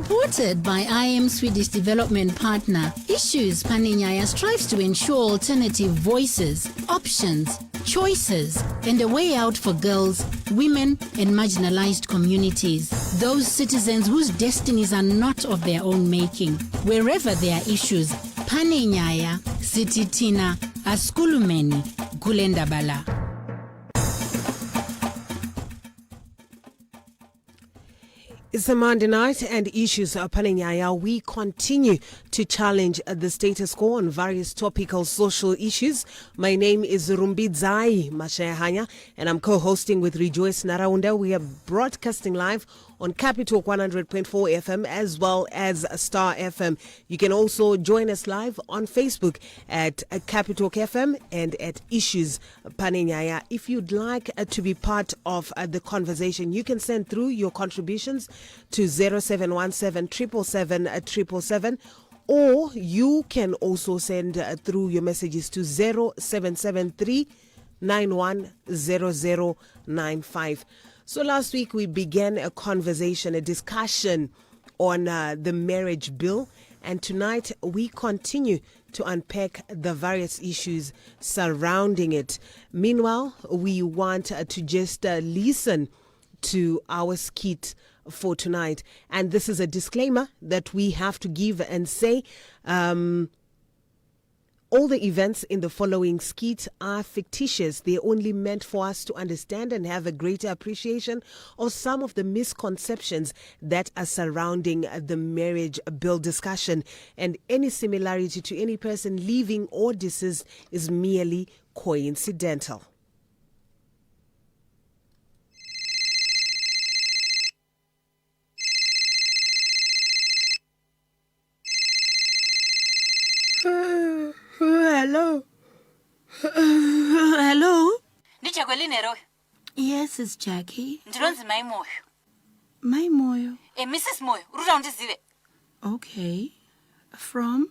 Supported by IM Swedish development partner, Issues Pane Nyaya strives to ensure alternative voices, options, choices, and a way out for girls, women, and marginalized communities. Those citizens whose destinies are not of their own making. Wherever there are issues, Pane Nyaya, Sititina, Askulumeni, Kulendabala. It's a Monday night and Issues Pane Nyaya. We continue to challenge the status quo on various topical social issues. My name is Rumbidzai Mashayahanya and I'm co-hosting with Rejoice Naraunda. We are broadcasting live on Capital 100.4 FM as well as Star FM. You can also join us live on Facebook at Capital FM and at Issues Pane Nyaya. If you'd like to be part of the conversation, you can send through your contributions to 0717 777 or you can also send through your messages to 0773 910095. So last week we began a conversation, a discussion on the marriage bill, and tonight we continue to unpack the various issues surrounding it. Meanwhile, we want to just listen to our skit for tonight, and this is a disclaimer that we have to give and say all the events in the following skit are fictitious. They're only meant for us to understand and have a greater appreciation of some of the misconceptions that are surrounding the marriage bill discussion, and any similarity to any person living or deceased is merely coincidental. Hello. Hello. Ndichakwelini. Yes, it's Jackie. Ndinonzi Mai Moyo. Mai Moyo. Mrs. Moyo, uruta undizive. Okay. From?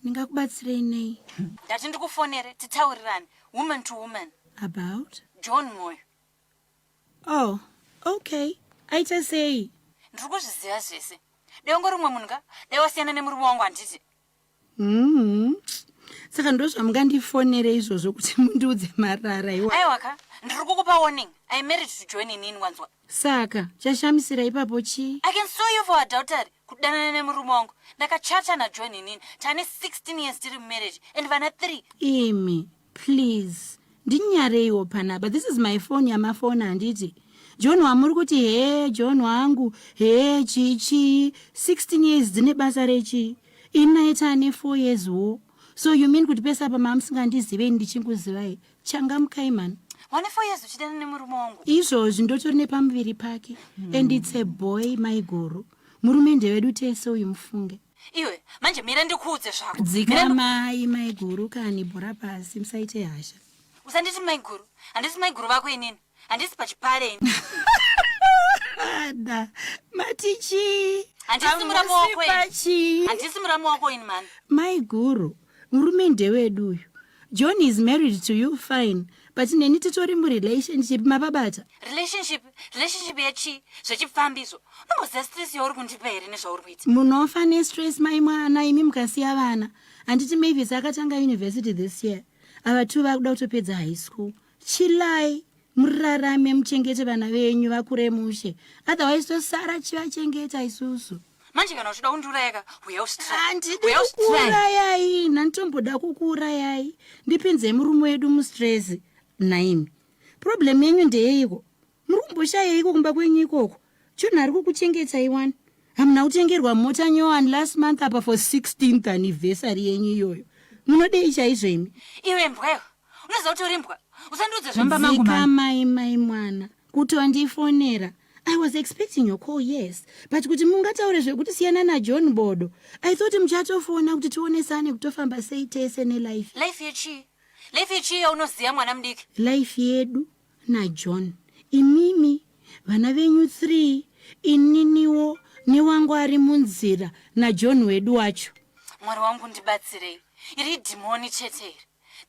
Ningakubatsirei. Ndati ndikufonere titaurirane woman to woman. About? John Moyo. Oh, okay. Aita sei. Ndirikuzviziva zvese. Deongo rimwe munhu dewasiyana nemurume wangu handiti. Saka ndozvamungandifonere izvozvo kuti mundiudze marara iwa. Aiwaka, ndiri kukupa warning. I married to join inini wanzwa. Saka chashamisira ipapo chi? I can sue you for adultery. Kudanana nemurume wangu. Ndakachata na join inini. Tane 16 years tiri marriage and vana 3. Imi, please. Ndinyareiwo panapa. This is my phone yamafoni handiti. John wamuri kuti he John wangu he chichi 16 years dzine basa rechi. Inaita ane 4 years wo. So you mean kuti pesa pa mamsingandizive ndichinguzivai changamukai man. Wane 4 years uchidana nemurume wangu. Izvozvi ndotori nepamuviri pake. And it's a boy my guru. Murume ndewedu tese uyu mufunge. Iwe manje mira ndikuudze zvako. Dzika mai my guru kani bhora pasi musaite hasha. Usanditi my guru. Handisi my guru vako inini. Handisi pachipare ini. Ada matichi. Handisi muramu wako ini. Handisi muramu wako ini man. My guru. Murume ndewedu uyu. John is married to you, fine. But neni titori mu relationship mababata. Relationship yachi zvechifambiso. Nomboziva stress yauri kundipa here nezvauri kuita. Munofa nestress mai mwana imi mukasiya vana. Handiti Mavis akatanga university this year. Ava two vakuda kutopedza high school. Chilai. Murarame muchengete vana venyu vakure mushe. Otherwise tosara chivachengeta isusu. Manje kana uchida kundiurayaka uya usitry. Kuurayai, nantomboda kukuurayai. Ndipinze murume wedu mustress. Naimi. Problem yenyu ndeyeiko? Murumboshayiko kumba kwenyu ikoko. Chunhu ari kukuchengeta iwani. Hamuna kutengerwa mota nyowani last month apa for 16th anniversary yenyu iyoyo. Munodei chaizvo imi? Iwe mbweyo. Unoziva kuti uri mbwa. Usandiudze zvamba mangu mai mwana. Kuti wandifonera. I was expecting your call, yes. But kuti mungataure zvekuti siyana na John Bodo. I thought muchatofona kuti tionesane kutofamba sei tese ne life. Life yechi. Life yechi unoziva mwana mudiki. Life yedu na John. Imimi vana venyu 3 ininiwo newangu ari munzira na John wedu wacho. Mwari wangu ndibatsirei. Iri demoni chetere.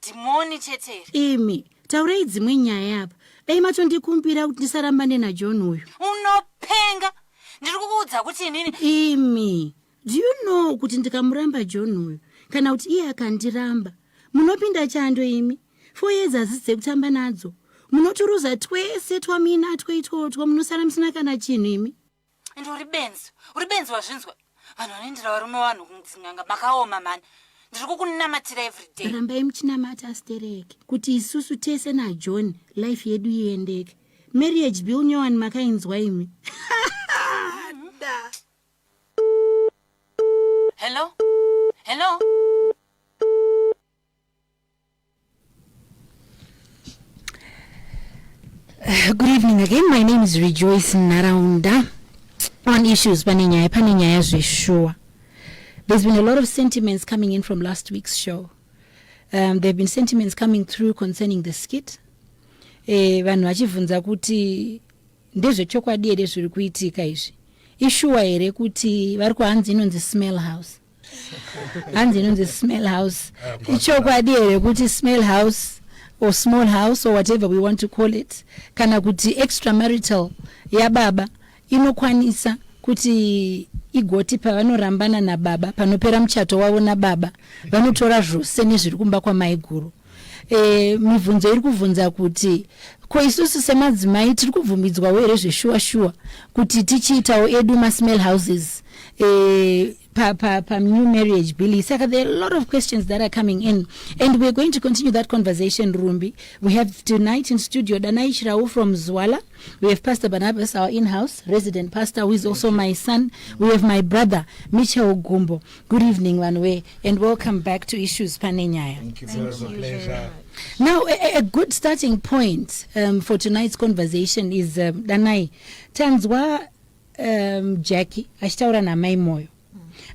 Demoni chetere. Imi, taurei dzimwe nyaya apa. Dai matondikumbira kuti ndisarambane na John uyu. Unopenga. ndiri kukuudza kuti inini imi do you know kuti ndikamuramba John uyu kana kuti iye akandiramba munopinda chando imi 4 years hadzisi dzekutamba nadzo munoturuza twese twaminatwe itotwa munosara musina kana chinhu imi ende uri benzi wazvinzwa vanhu vanoendera varume vanhu kun'anga makaoma mani ndiri kukunamatira everyday rambai muchinamata astereke kuti isusu tese naJohn life yedu iendeke marriage bill nyowani makainzwa imi hello Good evening again. My name is Rejoice Naraunda. On issues Pane Nyaya Sure. There's been a lot of sentiments coming in from last week's show. There have been sentiments coming through concerning the skit. Vanhu vachibvunza kuti ndezvechokwadi here zviri kuitika izvi. Ishuwa here kuti vari kuhanzi inonzi smell house. Hanzi inonzi smell house. Ichokwadi here kuti smell house or small house or whatever we want to call it. Kana kuti extramarital yababa inokwanisa kuti igoti pavanorambana nababa panopera muchato wavo nababa vanotora zvose nezviri kumba kwamai guru. Mibvunzo iri kubvunza kuti ko isusu semadzimai tiri kubvumbidzwawo here zveshuwa kuti tichiitawo edu masmell houses new marriage bill. Saka there are a lot of questions that are coming in, and we're going to continue that conversation, Rumbi. We have tonight in studio Danai Shirau from Zwala. We have Pastor Barnabas, our in-house resident pastor, who is also my son. We have my brother, Micha Ogumbo. Good evening, Wanwe, and welcome back to Issues Pane Nyaya. Thank you, it was a pleasure. Now, a good starting point for tonight's conversation is Danai. Tanzwa Jackie, achitaura namai moyo.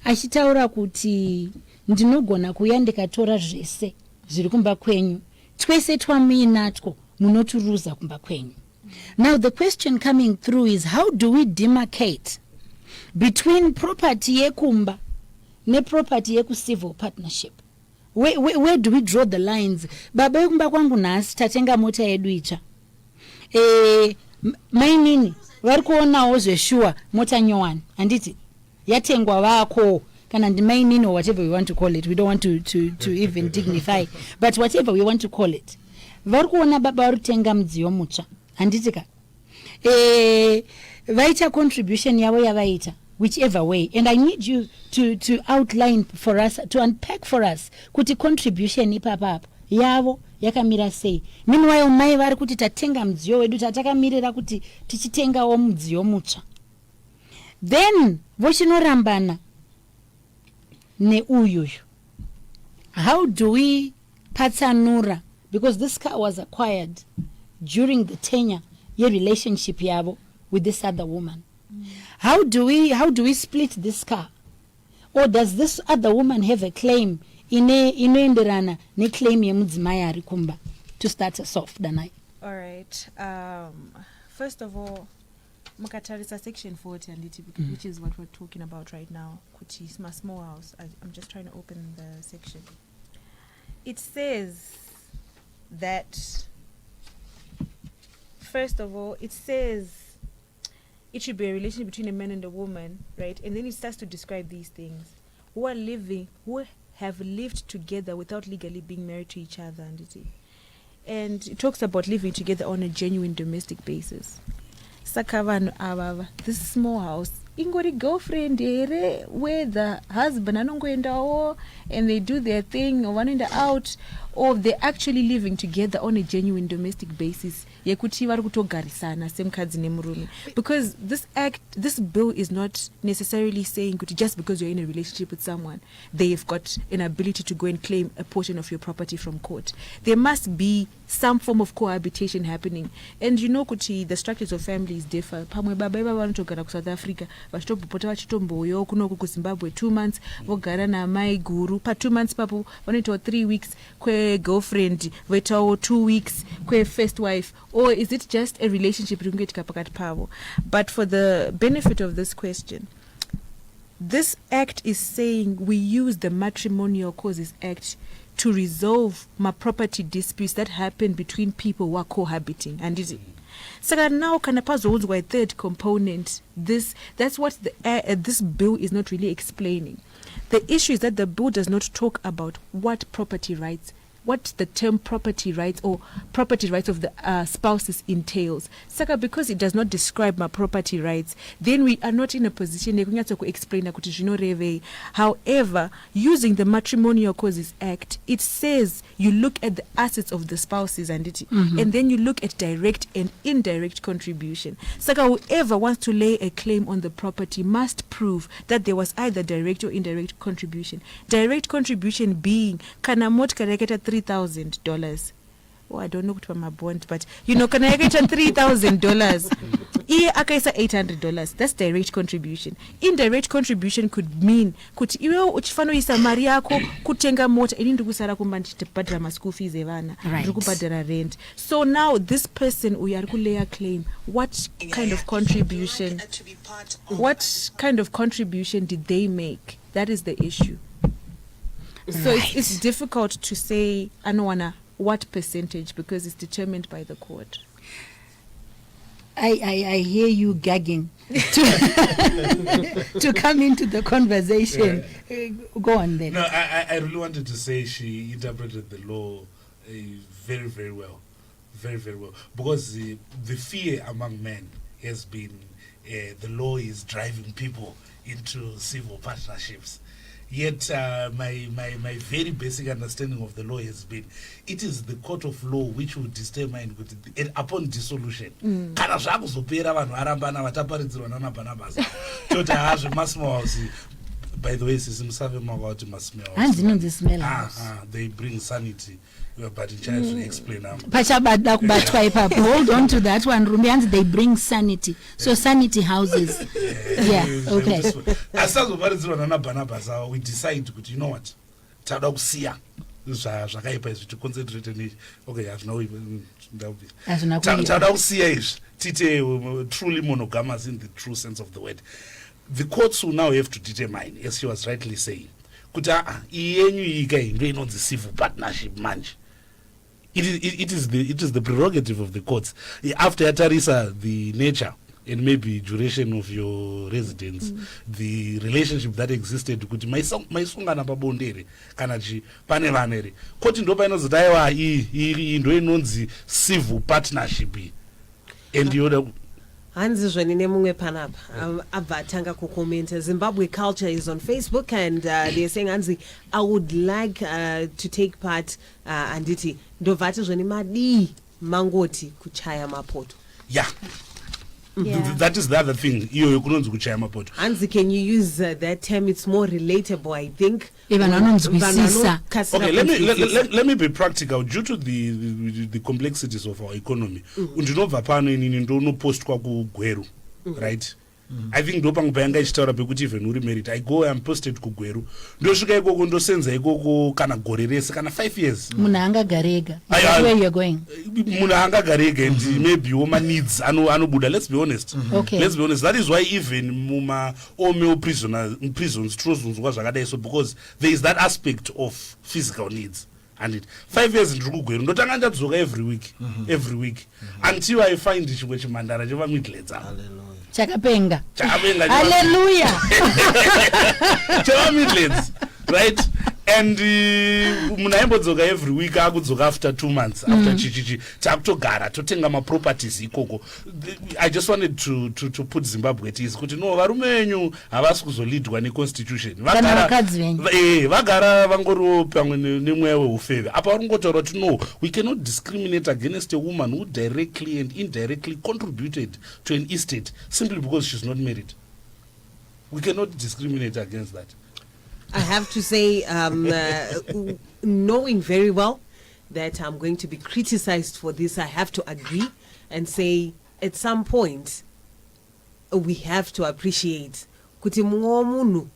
Achitaura kuti ndinogona kuya ndikatora zvese zviri kumba kwenyu. Twese twaminatwo munoturuza kumba kwenyu. Now the question coming through is, how do we demarcate between property yekumba ne property yeku civil partnership? Where do we draw the lines? Baba yekumba kwangu nasi tatenga mota yedu itsva. Mainini vari kuonawo zveshuwa mota nyowani handiti yatengwa vako kana ndimainini or whatever we want to call it. We don't want to even dignify, but whatever we want to call it. Vari kuona baba vari kutenga mudziyo mutsva handitika vaita contribution yavo yavaita whichever way, and I need you to outline for us, to unpack for us kuti contribution ipapa yavo yakamira sei. Meanwhile mai vari kuti tatenga mudziyo wedu tatakamirira kuti tichitengawo mudziyo mutsva. Then vochinorambana neuyuyu. How do we patsanura, because this car was acquired during the tenure your relationship yabo with this other woman? How do we split this car? Or does this other woman have a claim inoenderana ne claim yemudzimai ari kumba? To start us off, Danai. All right. First of all, Makatarisa section 40 and which is what we're talking about right now. Kuti is my small house. I'm just trying to open the section. It says that, first of all, it says it should be a relationship between a man and a woman, right? And then it starts to describe these things who have lived together without legally being married to each other, and it talks about living together on a genuine domestic basis. Sakavan avava, this small house ingori girlfriend here where the husband anongoendawo and they do their thing or one in the out, or they're actually living together on a genuine domestic basis yekuti vari kutogarisana semukadzi nemurume. Because this bill is not necessarily saying kuti just because you're in a relationship with someone they've got an ability to go and claim a portion of your property from court. There must be some form of cohabitation happening, and you know kuti the structures of families differ. Pamwe baba ivava vanotogara ku South Africa vachitopota vachitomboyo kunoku ku Zimbabwe 2 months vogara namai guru pa 2 months papo vanoitawo 3 weeks kwe girlfriend voitawo 2 weeks kwe first wife, or is it just a relationship ringoitika pakati pavo? But for the benefit of this question, this act is saying we use the Matrimonial Causes Act to resolve my property disputes that happen between people who are cohabiting. And Saka now kana pazonzwa a third component. That's what this bill is not really explaining. The issue is that the bill does not talk about what property rights, what the term property rights or property rights of the spouses entails. Saka, because it does not describe my property rights, then we are not in a position to explain kuti zvinorevei. However, using the Matrimonial Causes Act, it says you look at the assets of the spouses and then you look at direct and indirect contribution. Saka, whoever wants to lay a claim on the property must prove that there was either direct or indirect contribution. Direct contribution being kana mot kareketa $3,000. Oh, I don't know what my bond, but can I get $3,000? Iye akaisa $800. That's direct contribution. Indirect contribution could mean kuti iwe uchifano isa mari yako kutenga mota ini ndikusara kumba ndichibhadhara ma school fees evana ndikubhadhara rent. So now this person uyari kuleya claim, what kind of contribution did they make? That is the issue. So it's difficult to say what percentage, because it's determined by the court. I hear you gagging to come into the conversation. Go on then. No, I really wanted to say she interpreted the law very, very well. Very, very well. Because the fear among men has been the law is driving people into civil partnerships. Yet my very basic understanding of the law has been it is the court of law which will determine upon dissolution kana zvakuzopera vanhu varambana vataparidzirwa nanabhanabasa toti hazve masmall house. By the way, they bring sanity, but in China to explain now. Hold on to that one, Rumbi. They bring sanity. So sanity houses. Yeah. Okay. As we decide, you know what? Tadakusia. To concentrate on it. Okay, I've no even. Tadakusia is truly monogamous in the true sense of the word. The courts will now have to determine, as she was rightly saying, the civil partnership manje. It is the prerogative of the courts. After Atarisa, the nature and maybe duration of your residence, the relationship that existed, my sungana pabondere kanachi pane vanere. Court ndopa inozodaiwa ndo inonzi civil partnership. And the other Hanzi zvanine mumwe panapa abvatanga kukomenta. Zimbabwe Culture is on Facebook and they're saying, Hanzi, I would like to take part anditi ndovati zvani madi mangoti kuchaya mapoto. Yeah. That is the other thing. Hanzi, can you use that term? It's more relatable, I think. Okay, let me be practical. Due to the complexities of our economy, undinobva pano inini ndonopostwa kugweru, right? I think ndopangubhanga ichitaura pekuti even uri married, I go and post it kugweru. Ndosvika ikoko ndosenza ikoko kana gore rese kana 5 years. Munhu angagarega. Where you're going? Munhu angagarega and maybe woma needs anobuda. Let's be honest. Okay. Let's be honest. That is why even muma all male prisons trozons zvakadai, so because there is that aspect of physical needs. And 5 years in Rugweru, ndotanga ndadzoka every week until I find chimwe chimandara cheva midlands. Chakapenga. Hallelujah. Cheva midlands, right? And munaimbodzoka every week akudzoka after 2 months after chichichi takutogara totenga ma properties ikoko. I just wanted to put Zimbabwe at ease kuti no varume venyu havasi kuzolidwa neconstitution vagara vangoriwo pamwe nemweya weufeve apa vari kungotaura kuti no, we cannot discriminate against a woman who directly and indirectly contributed to an estate simply because she's not married. We cannot discriminate against that. I have to say, knowing very well that I'm going to be criticized for this, I have to agree and say at some point we have to appreciate kuti munu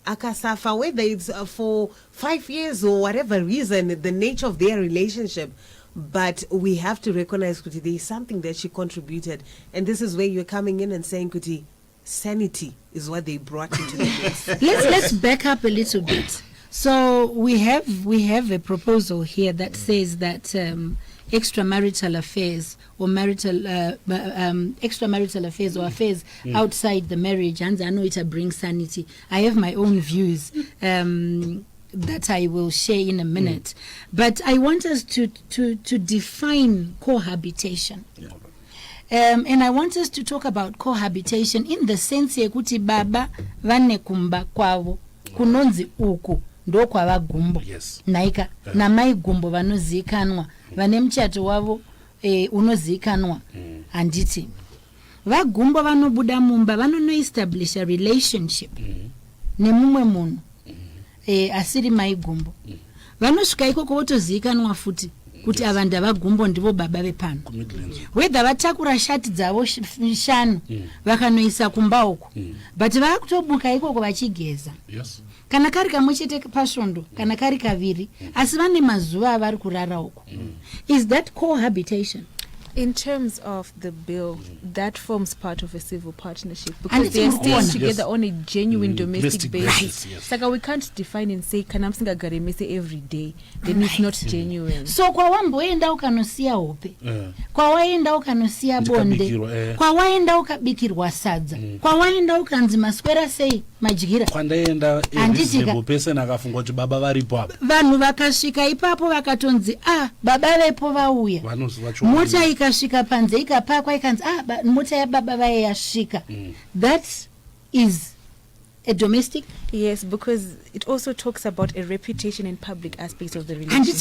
akasafa, whether it's for 5 years or whatever reason, the nature of their relationship, but we have to recognize kuti there is something that she contributed, and this is where you're coming in and saying kuti sanity is what they brought into the place. Let's back up a little bit. So we have a proposal here that says that extramarital affairs or extramarital affairs or affairs outside the marriage, and I know it brings sanity. I have my own views that I will share in a minute, but I want us to define cohabitation. And I want us to talk about cohabitation in the sense yekuti baba vane kumba kwavo kunonzi uku ndo kwa vagumbo naika na mai gumbo vanozikanwa vane mchato wavo unozikanwa handiti vagumbo vanobuda mumba vanono establish a relationship nemumwe munhu asiri mai gumbo vanosvika ikoko votozikanwa futi kuti ava ndavagumbo ndivo baba vepano whether vatakura shati dzavo 5 vakanoisa kumba uko but vakutobuka ikoko vachigeza kana kari kamwe chete pasvondo kana kari kaviri asi vane mazuva avari kurara uko. Is that cohabitation? In terms of the bill, that forms part of a civil partnership because they are staying together on a genuine domestic basis. Saka we can't define and say kana msingagare mese every day, then it's not genuine. So kwa wamboenda ukanosia hope, kwa waenda ukanosia bonde, kwa waenda ukabikirwa sadza, kwa waenda ukanzi maswera sei majigira, kwandaenda reasonable person akafungwa kuti baba varipo apa, vanhu vakasvika ipapo vakatonzi baba vepo vauya, mota ikasvika panze ikapakwa ikanzi mota yababa vaye yasvika. That is a domestic. Yes, because it also talks about a reputation and public aspects of the relationship.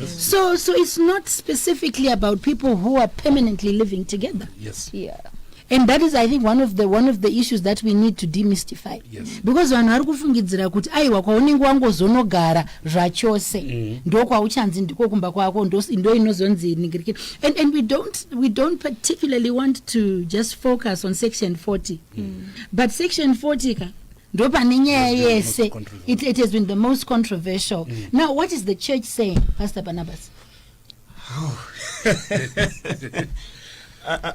So it's not specifically about people who are permanently living together. Yes. Yeah. And that is, I think, one of the issues that we need to demystify. Yes. Because vanhu vari kufungidzira kuti aiwa kwaunenge wangozonogara zvachose ndo kwauchanzi ndiko kumba kwako ndo inozonzi ningirikira. And we don't particularly want to just focus on section 40. But section 40 ndo pane nyaya yese it has been the most controversial. Now what is the church saying, Pastor Barnabas?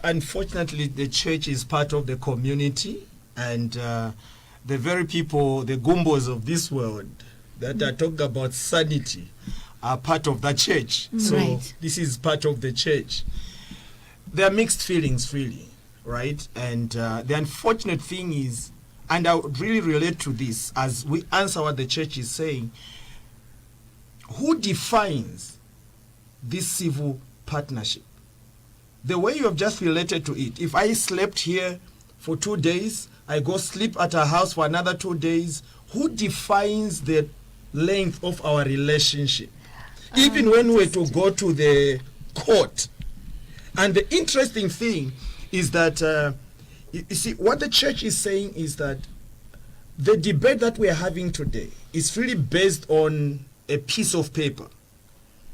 Unfortunately, the church is part of the community, and the very people, the gumbos of this world that are talking about sanity are part of the church. So this is part of the church. There are mixed feelings, really, right? And the unfortunate thing is, and I would really relate to this as we answer what the church is saying, who defines this civil partnership? The way you have just related to it, if I slept here for 2 days, I go sleep at a house for another 2 days, who defines the length of our relationship? Even when we're to go to the court. And the interesting thing is that, you see, what the church is saying is that the debate that we're having today is really based on a piece of paper,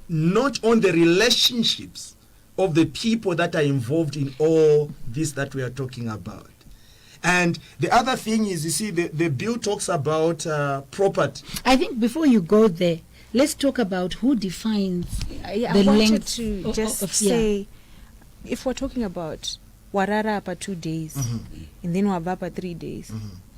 not on the relationships of the people that are involved in all this that we are talking about. And the other thing is, you see, the bill talks about property. I think before you go there, let's talk about who defines I the wanted length to just say, if we're talking about warara pa 2 days and then wabapa 3 days,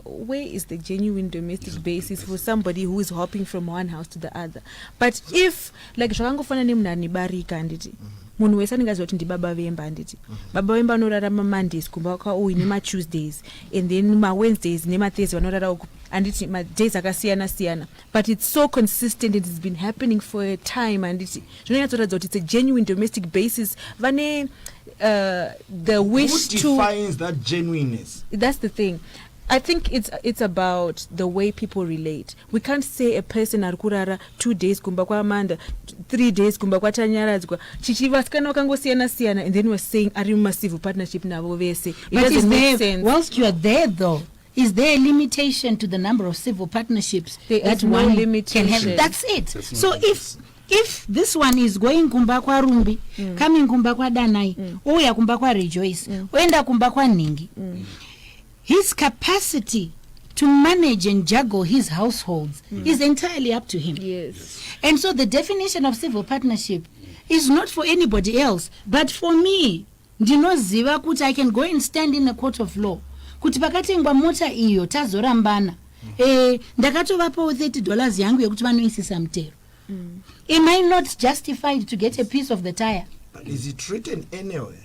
where is the genuine domestic basis for somebody who is hopping from one house to the other? But if, like, zvakangofana nemunhu anibarika anditi munhu wese anengaziva kuti ndibaba vemba anditi baba vemba anorara mamondays kumba kwauyu nematuesdays and then mawednesdays nemathursday vanorara uku anditi madays akasiyana siyana, but it's so consistent and it's been happening for a time anditi zvinonyatsoratidza kuti it's a genuine domestic basis vane the wish to... Who defines that genuineness? That's the thing. I think it's about the way people relate. We can't say a person arikurara 2 days kumba kwa Amanda, 3 days kumba kwa Tanyaradzwa, chichivasikana wakangosiyana siyana, and then we're saying ari massive partnership navo vese. It doesn't make sense. Whilst you are there though, is there a limitation to the number of civil partnerships that one can have? That's it. So if this one is going kumba kwa Rumbi, coming kumba kwa Danai, uya kumba kwa Rejoice, uenda kumba kwa Ningi, his capacity to manage and juggle his households is entirely up to him. Yes. And so the definition of civil partnership is not for anybody else, but for me. Ndinoziva kuti I can go and stand in a court of law. Kuti pakatengwa mota iyo tazorambana. ndakatovapawo $30 yangu yekuti vanoisisa mutero. Am I not justified to get a piece of the tire? But is it written anywhere?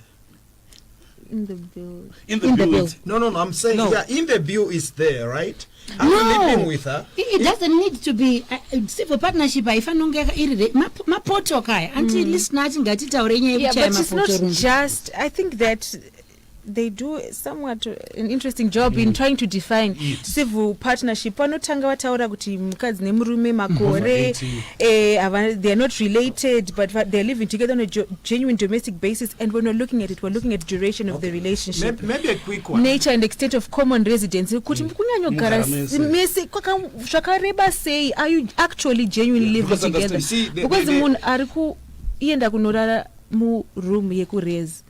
In the bill. In the In the bill. bill. No, I'm saying, No. yeah, in the bill is there, right? Are you living with her? It doesn't need to be civil partnership. Haifanonge iri mapoto kaya until listeners ngatitaure nyaya Yeah, yekuchaya but it's not mapoto rumbi. just. I think that they do somewhat an interesting job in trying to define Yes. civil partnership. Vanotanga vataura kuti mukadzi nemurume makore, 80. they are not related, but they are living together on a genuine domestic basis. And when we're looking at it, we're looking at duration of the relationship. Maybe a quick one. Nature and extent of common residence. Kuti kunyanyogara Mugara mese zvakareba sei, are you actually genuinely living Because together? understand, you see, Because munhu ari kuenda kunorara muroom yekurezi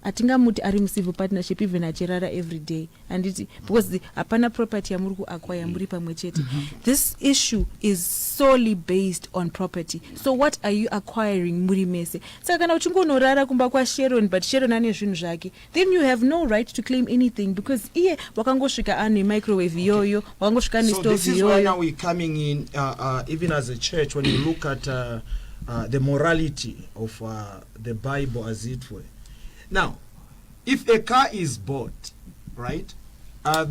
atingamuti ari mucivil partnership even achirara every day, anditi because hapana property yamuri kuacquire muri pamwe chete. This issue is solely based on property. So what are you acquiring muri mese? Saka kana uchingonorara kumba kwa Sharon, but Sharon ane zvinhu zvake, then you have no right to claim anything because iye wakangosvika ane microwave iyoyo, wakangosvika ane So this stove is why iyoyo. now we're coming in, even as a church, when you look at the morality of the Bible, as it were. Now, if a car is bought, right,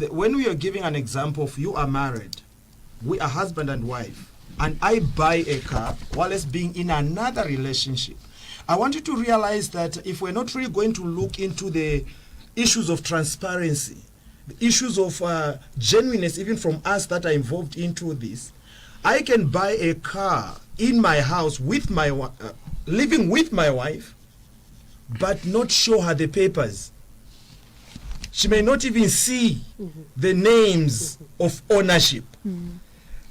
when we are giving an example of you are married, we are husband and wife, and I buy a car while it's being in another relationship, I want you to realize that if we're not really going to look into the issues of transparency, the issues of genuineness, even from us that are involved into this, I can buy a car in my house with my living with my wife, but not show her the papers. She may not even see the names of ownership.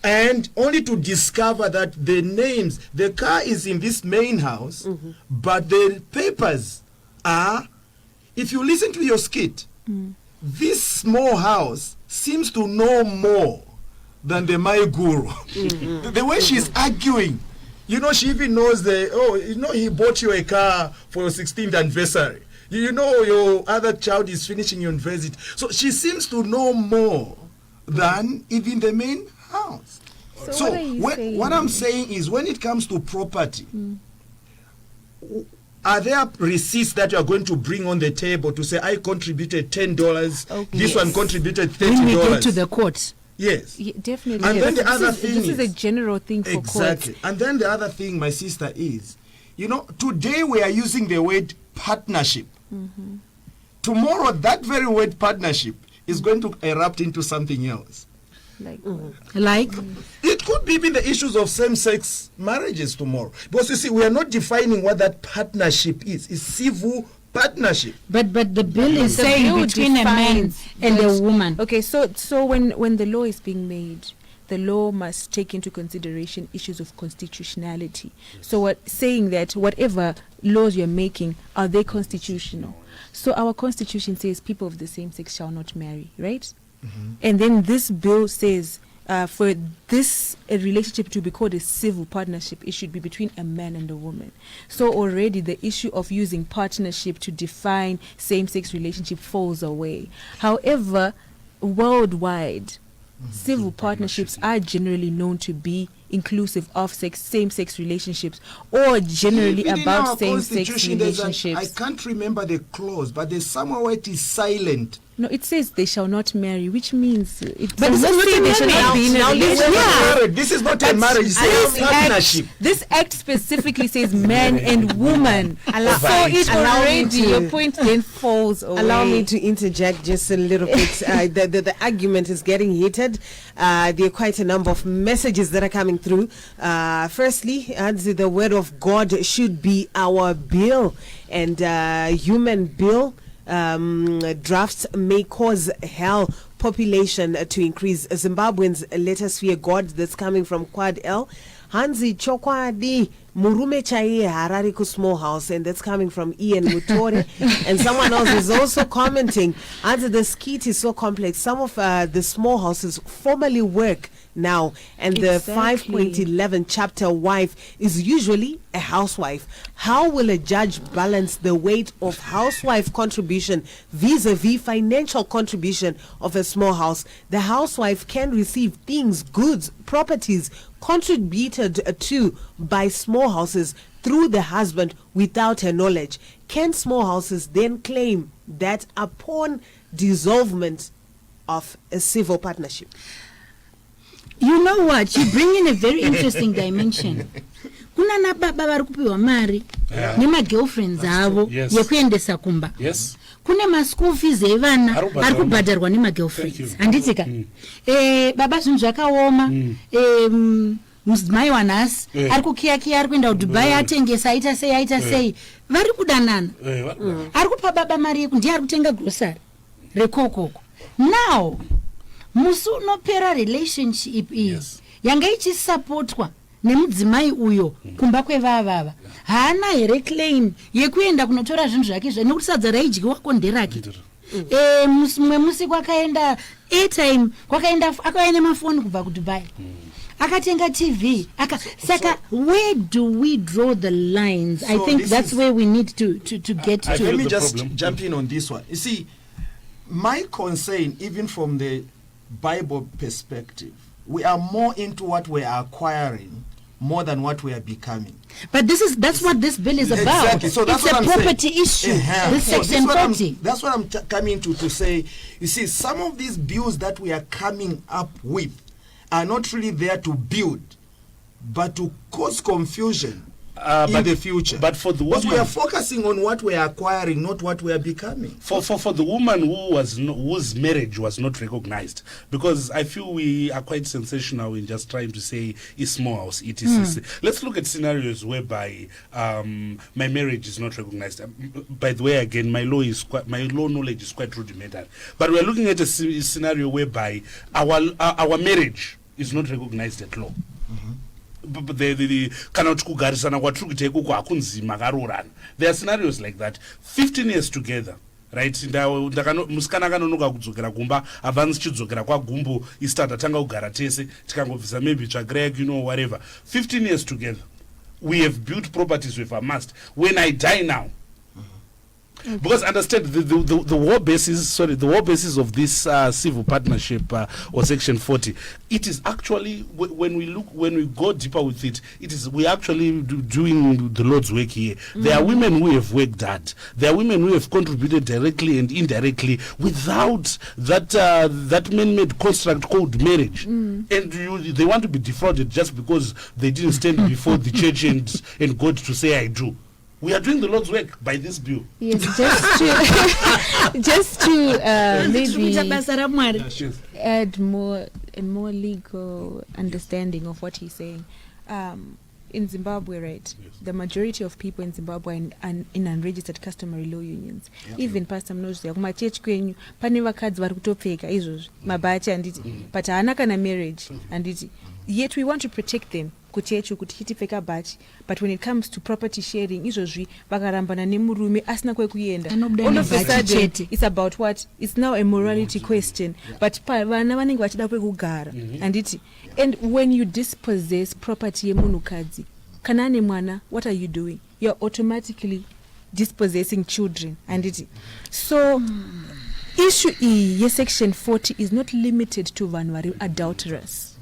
And only to discover that the car is in this main house, but the papers are, if you listen to your skit, this small house seems to know more than the my guru. The way she's arguing, she even knows he bought you a car for your 16th anniversary. Your other child is finishing university. So she seems to know more than even the main house. So what are you saying? What I'm saying is, when it comes to property, are there receipts that you are going to bring on the table to say, I contributed $10, Okay. this Yes. one contributed $30? When we go to the court. Yes. Yeah, definitely. And then Yes. the other This thing is a is- general thing for Exactly. courts. And then the other thing, my sister, is, today we are using the word partnership. Tomorrow, that very word partnership is going to erupt into something else. Like Like, It could be even the issues of same-sex marriages tomorrow. Because you see, we are not defining what that partnership is. It's civil partnership. but the bill is The saying bill between a man defines and a that- woman. Okay, so when the law is being made, the law must take into consideration issues of constitutionality. So saying that whatever laws you're making, are they constitutional? So our constitution says people of the same sex shall not marry, right? And then this bill says for this relationship to be called a civil partnership, it should be between a man and a woman. So already the issue of using partnership to define same-sex relationship falls away. However, worldwide, civil partnerships are generally known to be inclusive of same-sex relationships, or generally Even in about our same-sex constitution, there's relationships. I can't remember the clause, but there's somewhere where it is silent. No, it says they shall not marry, which means it But does this not is say not they shall not be in a now this is relationship. not Married. This is not a marriage, it's a partnership. This act specifically says man and woman. So it Allow me already, to- your point then falls away. Allow me to interject just a little bit. The argument is getting heated. There are quite a number of messages that are coming through. Firstly, the word of God should be our bill, and human bill drafts may cause hell population to increase. Zimbabweans, let us fear God. That's coming from Quad L. Hansi Chokwadi Murume Chai Harari ku small house, and that's coming from Ian Mutore. And someone else is also commenting, as the skit is so complex, some of the small houses formerly work now. And the Exactly. 5.11 chapter wife is usually a housewife. How will a judge balance the weight of housewife contribution vis-a-vis financial contribution of a small house? The housewife can receive things, goods, properties contributed to by small houses through the husband without her knowledge. Can small houses then claim that upon dissolvement of a civil partnership? You know what? You bring in a very interesting dimension. Kuna na baba vari kupiwa mari nema-girlfriends avo Yes. yekuendesa kumba. Yes. Kune ma-school fees evana ari kubhadharwa nema-girlfriends. Handitika. Baba zvinhu zvakaoma. Mudzimai wanhasi ari kukiyakiya ari kuenda kudubai atengesa aita sei vari kudanana. Ari kupa baba mari yeku ndiye ari kutenga grocery rekokoko. Now musi unopera relationship iyi yanga ichisapotwa nemudzimai uyo kumba kwevavava haana here claim yekuenda kunotora zvinhu zvake nekuti sadza raidyiwako nderake. Mumwe musi kwakaenda airtime akauya nemafoni kubva kudubai akatenga TV saka where do we draw the lines? I think that's where we need to get to. Let me just jump in on this one. You see, my concern, even from the Bible perspective, we are more into what we are acquiring more than what we are becoming. But that's what this bill is about. Exactly. So that's it's what a I'm property saying. issue. This So section 40. that's what I'm coming to say. You see, some of these bills that we are coming up with are not really there to build, but to cause confusion in the future. But for the because woman, we are focusing on what we are acquiring, not what we are becoming. For the woman whose marriage was not recognized, because I feel we are quite sensational in just trying to say it's small house, it is. Let's look at scenarios whereby my marriage is not recognized. By the way, again, my law knowledge is quite rudimentary. But we are looking at a scenario whereby our marriage is not recognized at law. Kana kuti kugarisana kwatiri kuita ikoko hakunzi makaroorana. There are scenarios like that. 15 years together, right? Musikana akanonoka kudzokera kumba advance chidzokera kwagumbo ista tatanga kugara tese tikangobvisa maybe tsvagirai whatever. 15 years together, we have built properties we've amassed. When I die now, because understand the war basis of this civil partnership or section 40, it is actually when we go deeper with it, we actually doing the Lord's work here. There are women who have worked hard. There are women who have contributed directly and indirectly without that man-made construct called marriage, and they want to be defrauded just because they didn't stand before the church and God to say I do. We are doing the Lord's work by this bill. Yes, just to maybe add more legal understanding of what he's saying. In Zimbabwe, right, the majority of people in Zimbabwe are in unregistered customary law unions. Even Pastor mnozviya kumachechi kwenyu pane vakadzi vari kutopfeka izvozvi mabhachi anditi but haana kana marriage anditi, yet we want to protect them kuchechi kuti chitipfeka bhachi, but when it comes to property sharing izvozvi vakarambana nemurume asina kwekuenda, all of a sudden it's about what? It's now a morality question. But vana vanenge vachida kwekugara anditi, and when you dispossess property yemunhukadzi kana ane mwana, what are you doing? You're automatically dispossessing children anditi. So issue ye section 40 is not limited to vanhu vari adulterous.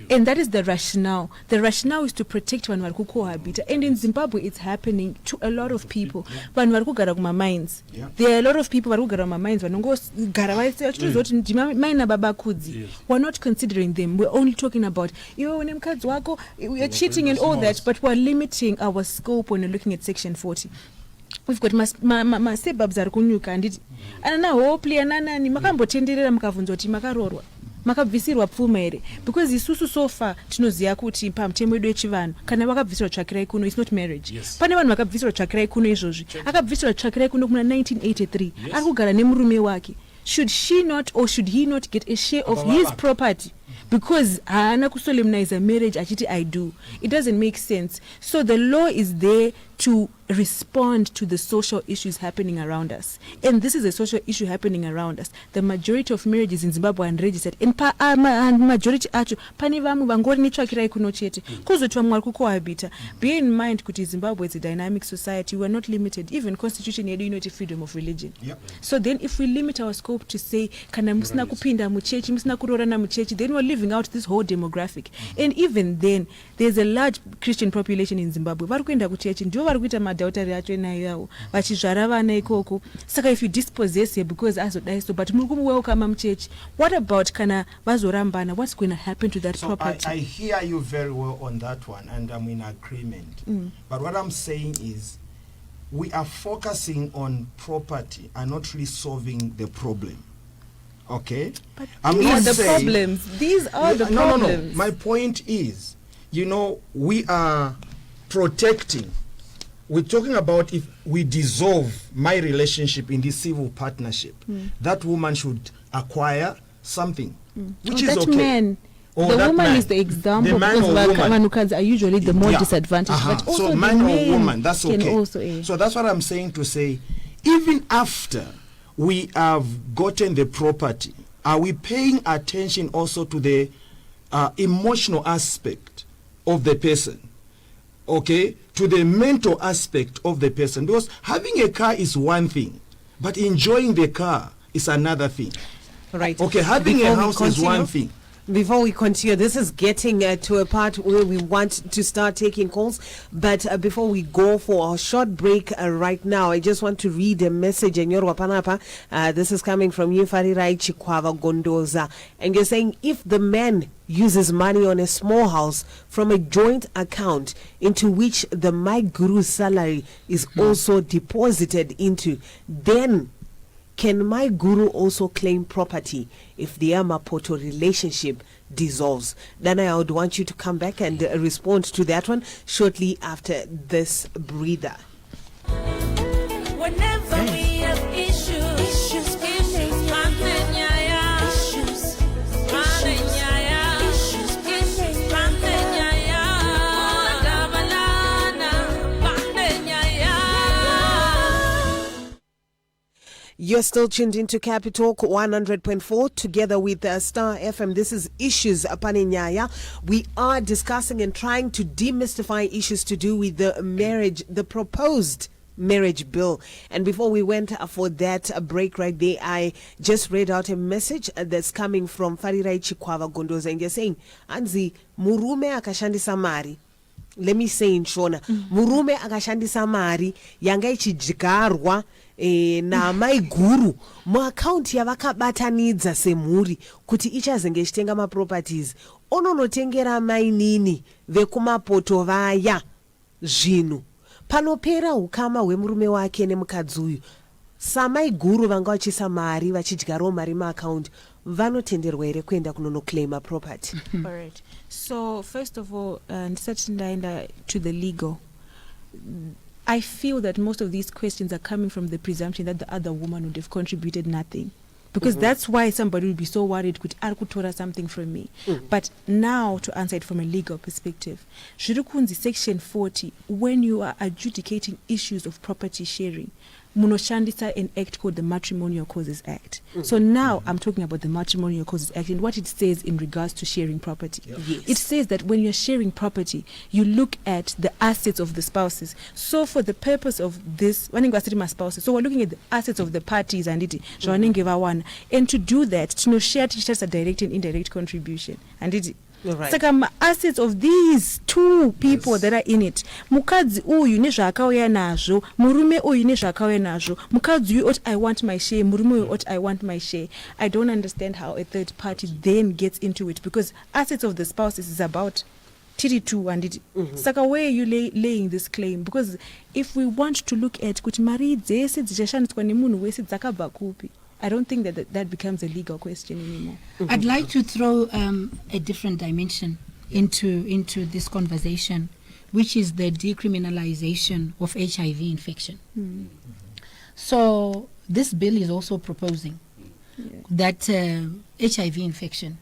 And that is the rationale. The rationale is to protect vanhu vari kucohabita. And in Zimbabwe, it's happening to a lot of people. Vanhu vari kugara kumamines. There are a lot of people vari kugara kumamines. Vanongogara vachitozoti ndima mai nababa kudzi. We're not considering them. We're only talking about, une mukadzi wako, you're cheating and all that. But we're limiting our scope when we're looking at section 40. We've got masebabs ari kunyuka anditi anana hopli ananani makambotenderera mukavunzwa kuti makarorwa makabvisirwa pfuma here, because isusu so far tinoziva kuti pamutemo wedu wechivanhu kana vakabvisirwa tsvakirai kuno it's not marriage. Pane vanhu vakabvisirwa tsvakirai kuno izvozvi, akabvisirwa tsvakirai kuno kuna 1983 ari kugara nemurume wake. Should she not or should he not get a share of his property because haana kusolemnize a marriage achiti I do? It doesn't make sense. So the law is there to respond to the social issues happening around us. And this is a social issue happening around us. The majority of marriages in Zimbabwe are unregistered. And majority acho pane vamwe vangori netsvakirai kuno chete kuzoti vamwe vari kucohabita. Bear in mind kuti Zimbabwe is a dynamic society. We are not limited. Even constitution yedu inoti freedom of religion. So then if we limit our scope to say kana musina kupinda muchechi, musina kurorana muchechi, then we're leaving out this whole demographic. And even then there's a large Christian population in Zimbabwe. Vari kuenda kuchechi ndio vari kuita madhautari acho enayo vachizvara vana ikoko. Saka if you dispossess here because azodai so but muri kumwelcome muchechi, what about kana vazorambana? What's going to happen to that property? I hear you very well on that one, and I'm in agreement. But what I'm saying is we are focusing on property and not really solving the problem. Okay? But I'm these not are the saying- problems. These are the No. problems. My point is, we are protecting. We're talking about if we dissolve my relationship in this civil partnership, that woman should acquire something, which is that okay. man. Or The that woman man. is the example The man because or woman. Vanukans are usually the more disadvantaged. But also so the man men or woman, that's can okay. also, So that's what I'm saying to say, even after we have gotten the property, are we paying attention also to the emotional aspect of the person? Okay, to the mental aspect of the person, because having a car is one thing, but enjoying the car is another thing. Right. Okay, having Before a we house is continue- one thing. Before we continue, this is getting to a part where we want to start taking calls. But before we go for a short break right now, I just want to read a message. And this is coming from you, Farirai Chikwava Gondoza. And you're saying if the man uses money on a small house from a joint account into which the My Guru's salary is also deposited into, then can My Guru also claim property if the Amapoto relationship dissolves? Then I would want you to come back and respond to that one shortly after this breather. Whenever we have issues, Pane Nyaya, Pane Nyaya, Pane Nyaya, Pane Nyaya. You're still tuned into Capital 100.4 together with Star FM. This is Issues Pane Nyaya. We are discussing and trying to demystify issues to do with the marriage, the proposed marriage bill. And before we went for that break right there, I just read out a message that's coming from Farirai Chikwava Gondoza, and you're saying, Anzi, murume akashandisa mari. Let me say in Shona, murume akashandisa mari yanga ichijigarwa na My Guru mu account yavakabatanidza semhuri kuti ichazenge ichitenga maproperties ononotengera mainini vekumapoto vaya zvinhu panopera ukama hwemurume wake nemukadzi uyu. SaMai Guru vanga vachisa mari vachidyarawo mari maaccount vanotenderwa here kuenda kunonoclaima property? All right. So first of all, to the legal, I feel that most of these questions are coming from the presumption that the other woman would have contributed nothing. Because that's why somebody would be so worried, could Arkutora something from me. But now, to answer it from a legal perspective, Shurukunzi Section 40, when you are adjudicating issues of property sharing, Munoshandisa an act called the Matrimonial Causes Act. So now I'm talking about the Matrimonial Causes Act and what it says in regards to sharing property. Yes. It says that when you're sharing property, you look at the assets of the spouses. So for the purpose of this, so we're looking at the assets of the parties and it. And to do that, to share a direct and indirect contribution. And it. Right. Saka assets of these two people that are in it, mukadzi uyu nezvaakauya nazvo, murume uyu nezvaakauya nazvo, mukadzi uyu oti I want my share, murume uyu oti I want my share. I don't understand how a third party then gets into it, because assets of the spouses is about tiri2 and it. Saka where are you laying this claim? Because if we want to look at kuti mari dzese dzichashandiswa nemunhu wese dzakabva kupi, I don't think that becomes a legal question anymore. I'd like to throw a different dimension into this conversation, which is the decriminalization of HIV infection. So this bill is also proposing that HIV infection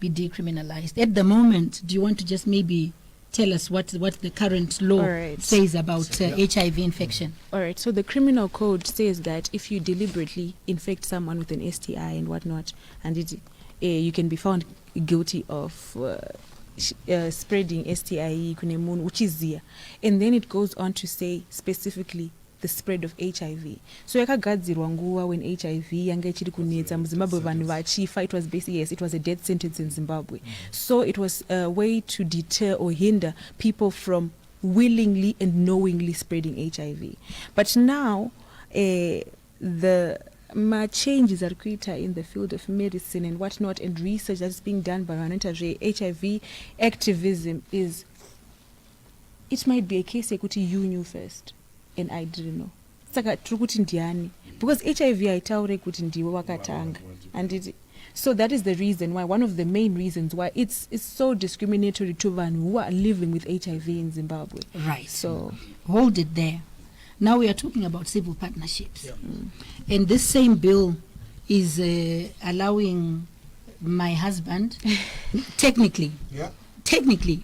be decriminalized. At the moment, do you want to just maybe tell us what the current law All right. says about HIV infection. All right, so the criminal code says that if you deliberately infect someone with an STI and whatnot, and you can be found guilty of spreading STI kunemunhu uchiziya, and then it goes on to say specifically the spread of HIV. So yakagadzirwa nguva when HIV yanga ichiri kunetsa muZimbabwe vanhu vachifa, it was basically, yes, it was a death sentence in Zimbabwe. So it was a way to deter or hinder people from willingly and knowingly spreading HIV. But now the changes are created in the field of medicine and whatnot, and research that's being done by HIV activism is, it might be a case yekuti you knew first and I didn't know. Saka trukuti ndiani, because HIV haitaure kuti ndiwe wakatanga, and so that is the reason why, one of the main reasons why it's so discriminatory to vanhu who are living with HIV in Zimbabwe. Right. So hold it there. Now we are talking about civil partnerships. And this same bill is allowing my husband, technically,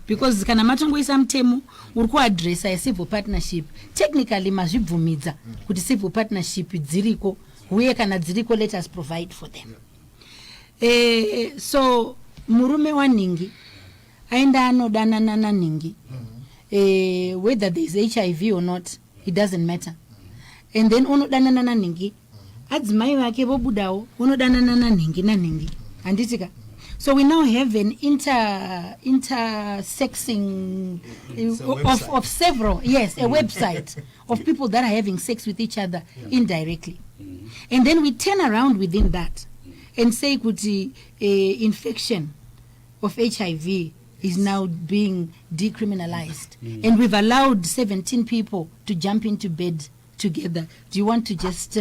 because kana matongoisa mutemo uri kuadresa yecivil partnership, technically mazvibvumidza kuti civil partnership dziriko, uye kana dziriko, let us provide for them. So murume waningi aenda anodanana naningi, whether there is HIV or not, it doesn't matter. And then unodanana naningi, adzimai vake vobudawo unodanana naningi anditika. So we now have an intersexing of several, yes, a website of people that are having sex with each other indirectly. And then we turn around within that and say kuti infection of HIV is now being decriminalized. And we've allowed 17 people to jump into bed together. Do you want to just...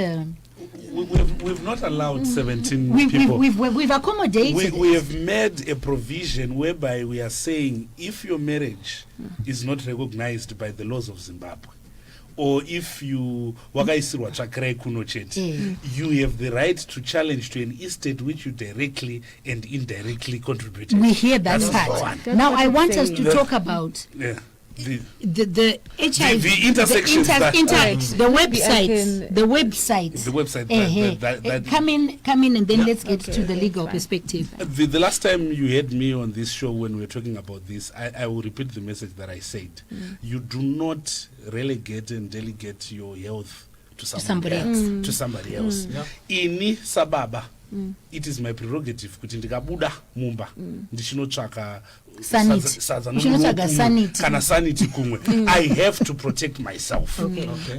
We've not allowed 17 people. We've accommodated. We have made a provision whereby we are saying if your marriage is not recognized by the laws of Zimbabwe, or if you wakaisirwa tsvakirai kuno chete, you have the right to challenge to an estate which you directly and indirectly contributed. We hear that part. Now I want us to talk about the HIV, the intersections, the website. Come in, and then let's get to the legal perspective. The last time you had me on this show when we were talking about this, I will repeat the message that I said. You do not relegate and delegate your health to somebody else. Ini sababa. It is my prerogative kuti ndikabuda mumba ndichinotsvaka sanity kumwe. I have to protect myself.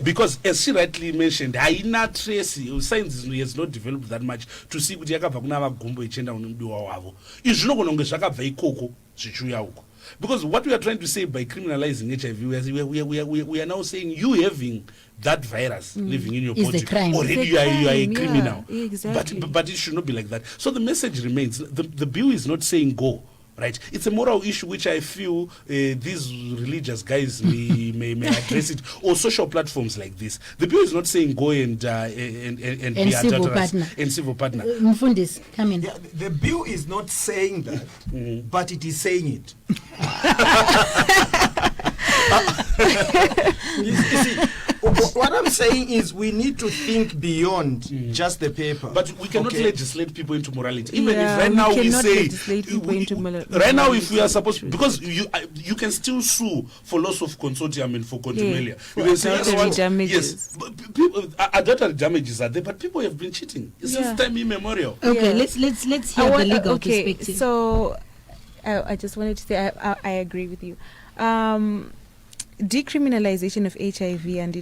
Because as she rightly mentioned, haina trace, science has not developed that much to see kuti yakabva kuna vagumbo ichienda unomudiwa wavo. Izvi zvinogona kunge zvakabva ikoko zvichiuya uko. Because what we are trying to say by criminalizing HIV, we are now saying you having that virus living in your body, already you are a criminal. Exactly. But it should not be like that. So the message remains, the bill is not saying go. Right, it's a moral issue which I feel these religious guys may address it, or social platforms like this. The bill is not saying go and be civil partner. And civil partner. Mfundis, come in. Yeah, the bill is not saying that, but it is saying it. You see, what I'm saying is we need to think beyond just the paper. But we cannot legislate people into morality. Even if right now we say, right now if we are supposed to, because you can still sue for loss of consortium and for contumelia. You can say, damages. Yes, adultery damages are there, but people have been cheating since time immemorial. Okay, let's hear the legal perspective. So I just wanted to say I agree with you. Decriminalization of HIV and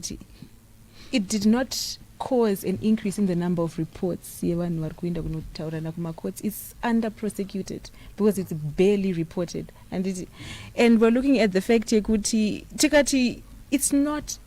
it did not cause an increase in the number of reports. It's under prosecuted because it's barely reported, and we're looking at the fact it's not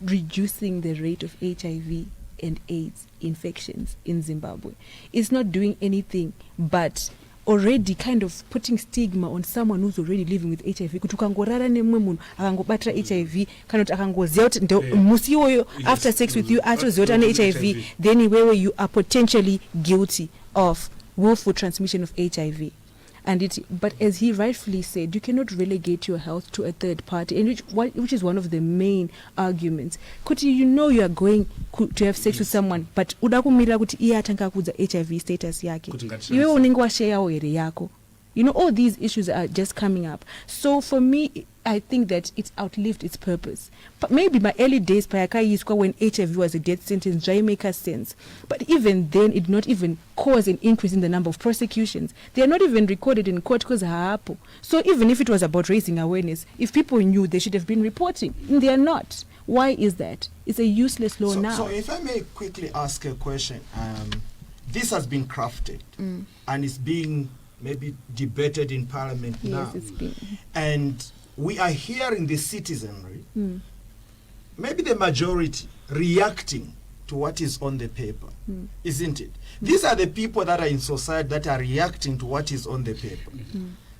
reducing the rate of HIV and AIDS infections in Zimbabwe. It's not doing anything but already kind of putting stigma on someone who's already living with HIV. Kuti ukangorara nemumwe munhu akangobatra HIV kana kuti akangoziva kuti musi iwoyo after sex with you atoziva kuti ane HIV, then iwewe you are potentially guilty of willful transmission of HIV. But as he rightfully said, you cannot relegate your health to a third party, and which is one of the main arguments. Kuti you are going to have sex with someone, but uda kumira kuti iye atanga kudza HIV status yake. Iwe unenge washayawo here yako. All these issues are just coming up. So for me, I think that it's outlived its purpose. But maybe my early days, when HIV was a death sentence, try make sense. But even then, it did not even cause an increase in the number of prosecutions. They are not even recorded in court because hapo. So even if it was about raising awareness, if people knew, they should have been reporting. And they are not. Why is that? It's a useless law now. So if I may quickly ask a question. This has been crafted and is being maybe debated in Parliament now. It's been. And we are hearing the citizenry, maybe the majority, reacting to what is on the paper, isn't it? These are the people that are in society that are reacting to what is on the paper.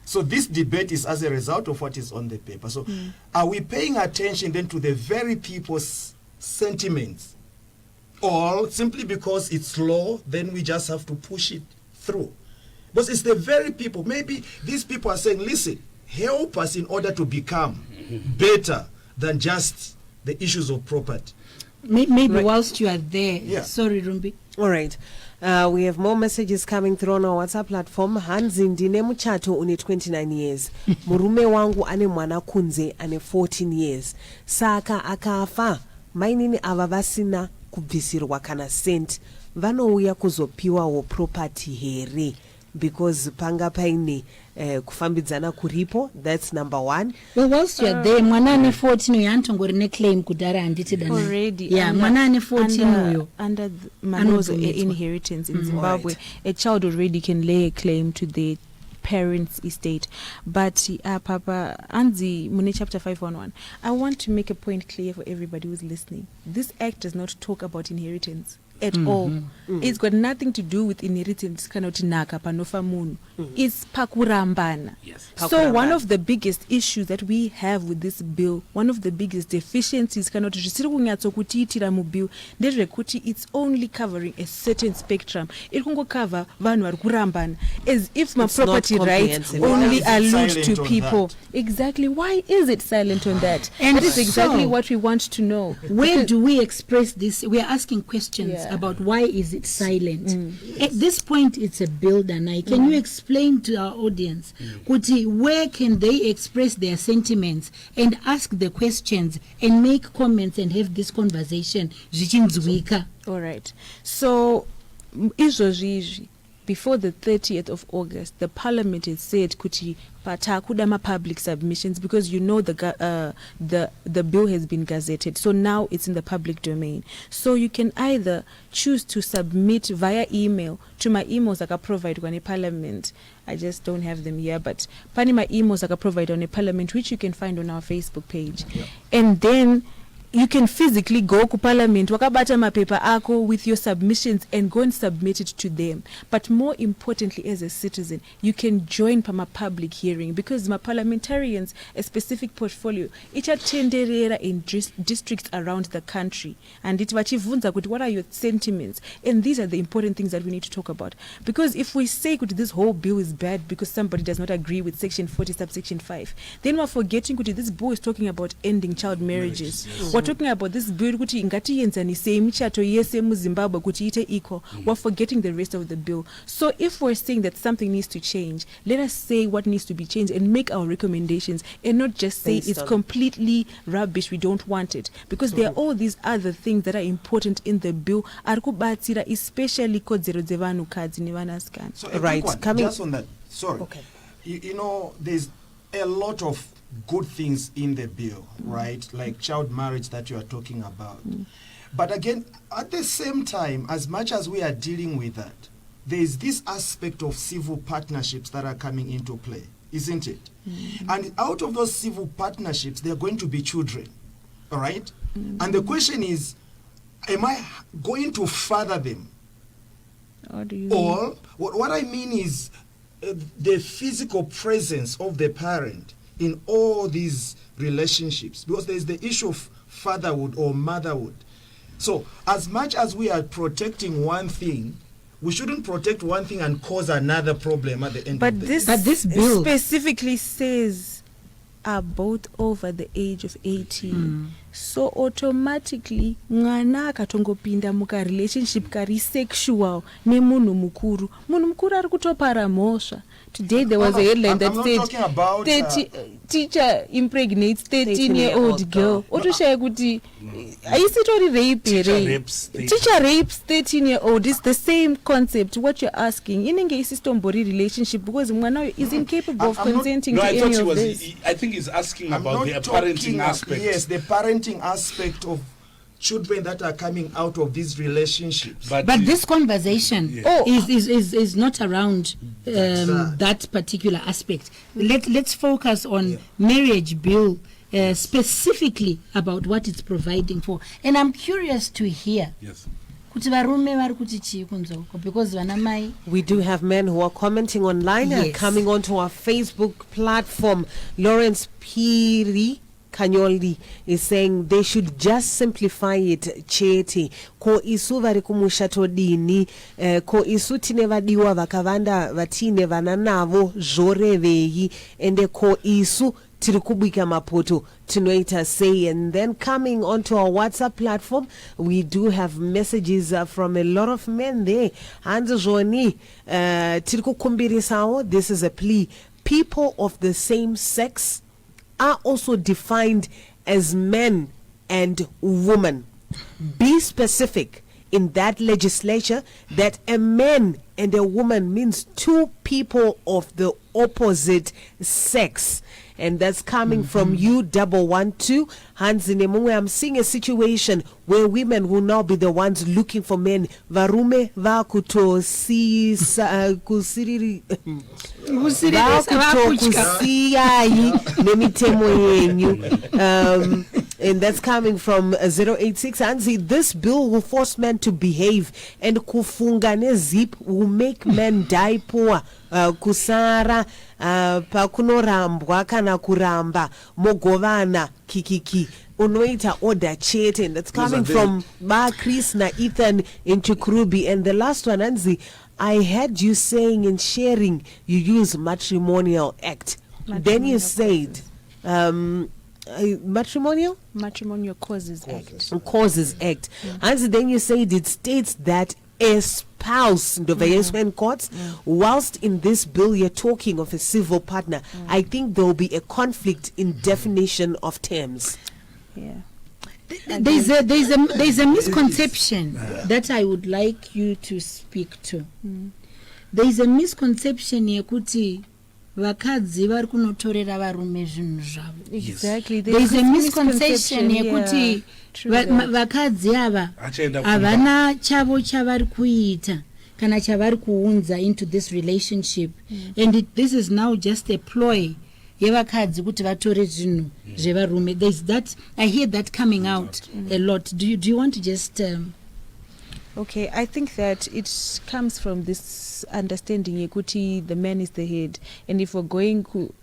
So this debate is as a result of what is on the paper. So are we paying attention then to the very people's sentiments? Or simply because it's law, then we just have to push it through? But it's the very people. Maybe these people are saying, listen, help us in order to become better than just the issues of property. Maybe whilst you are there. Yeah. Sorry, Rumbi. All right. We have more messages coming through on our WhatsApp platform. Hanzi ndine muchato une 29 years. Murume wangu ane mwana kunze ane 14 years. Saka akafa. Mainini avavasina kubvisirwa kana sent. Vanouya kuzopiwa wo property here. Because panga paine kufambidzana kuripo. That's number one. Well, whilst you are there, mwana ane 14 uyantongori ne claim kudara anditi dana. Already. Yeah, mwana ane 14 uyo. Under the Manozo inheritance in Zimbabwe, a child already can lay a claim to their parents' estate. But Papa Anzi Mune chapter 511, I want to make a point clear for everybody who's listening. This act does not talk about inheritance at all. It's got nothing to do with inheritance. Kanotinaka panofa munu. It's pakurambana. Yes. So one of the biggest issues that we have with this bill, one of the biggest deficiencies bill, it's only covering a certain spectrum. It can go cover vanhu vari kurambana, as if my property rights only allude to people. Exactly. Why is it silent on that? And that is exactly so, what we want to know. Where do we express this? We are asking questions about why is it silent. At this point, it's a bill, Danai. Can you explain to our audience, Kuti, where can they express their sentiments and ask the questions and make comments and have this conversation? All right. So, before the 30th of August, the Parliament had said kuti patakudama public submissions, because the bill has been gazetted. So now it's in the public domain. So you can either choose to submit via email to my emails I provide on a Parliament. I just don't have them here, but Pane my emails I provide on a Parliament, which you can find on our Facebook page. Yeah. And then you can physically go to Parliament, wakabata mapepa ako with your submissions and go and submit it to them. But more importantly, as a citizen, you can join Pama public hearing, because my parliamentarians, a specific portfolio, it's a tenderera in districts around the country. And it's what are your sentiments? And these are the important things that we need to talk about. Because if we say this whole bill is bad because somebody does not agree with section 40 subsection 5, then we're forgetting this bill is talking about ending child marriages. Yes. We're talking about this bill kuti ingati yenzanise michato yese mu Zimbabwe kuti ite equal. We're forgetting the rest of the bill. So if we're saying that something needs to change, let us say what needs to be changed and make our recommendations, and not just say it's completely rubbish, we don't want it. Because there are all these other things that are important in the bill, especially kodzero dzevanu kadzi nevanasikana. So right, coming just on that. Sorry. Okay. There's a lot of good things in the bill, right? Like child marriage that you are talking about. But again, at the same time, as much as we are dealing with that, there is this aspect of civil partnerships that are coming into play, isn't it? And out of those civil partnerships, there are going to be children, all right? And the question is, am I going to father them? Or what I mean is the physical presence of the parent in all these relationships, because there is the issue of fatherhood or motherhood. So as much as we are protecting one thing, we shouldn't protect one thing and cause another problem at the end But of the this bill specifically says are both over the age of 18. So automatically mwana akatongopinda muka relationship kari sexual nemunhu mukuru ari kutopara mhosva. Today there was a headline that I'm said not talking about, teacher impregnates 13-year-old girl. Otoshaya kuti aisitori rape here. Teacher rapes 13-year-old. It's the same concept. What you're asking, inenge isistombori relationship because mwana is incapable of consenting to any of this. I think he's asking I'm about not the talking parenting aspect. Yes, the parenting aspect of children that are coming out of these relationships. But this conversation is not around that particular aspect. Let's focus on marriage bill specifically about what it's providing for. And I'm curious to hear. Yes. Because We do have men who are commenting online, Yes. coming onto our Facebook platform. Lawrence Piri Kanyoli is saying they should just simplify it. Cheti ko isu vari kumushato dini ko isu tine vadiwa vakavanda vatine vana navo zvoreveyi ende ko isu tiri kubika mapoto tinoita say. And then coming onto our WhatsApp platform, we do have messages from a lot of men there. Hands Joni tiri kukumbirisawo. This is a plea. People of the same sex are also defined as men and women. Be specific in that legislature that a man and a woman means two people of the opposite sex. And that's coming from you, 112. Hanzinemungwe, I'm seeing a situation where women will now be the ones looking for men. Varume vakuto kusiriri vakutokusiyai nemitemo yenyu. And that's coming from 086. Hanzi, this bill will force men to behave, and kufunga ne zip will make men die poor. Kusara pakunorambwa kana kuramba mogovana kikiki unoita order chete. And that's coming from Ba Chris na Ethan in Chukrubi. And the last one, Anzi, I heard you saying in sharing you use matrimonial act. Then you said matrimonial causes act. Causes act. And then you said it states that a spouse in courts, whilst in this bill you're talking of a civil partner. I think there will be a conflict in definition of terms. Yeah. There's a misconception that I would like you to speak to. There is a misconception yekuti vakadzi vari kunotorera varume zvinhu zvavo. Exactly. There is a misconception yekuti vakadzi ava havana chavo chavari kuita kana chavari kuunza into this relationship, and this is now just a ploy yevakadzi kuti vatore zvinhu zvevarume. There's that, I hear that coming out a lot. Do you want to just Okay, I think that it comes from this understanding yekuti the man is the head, and if we're going to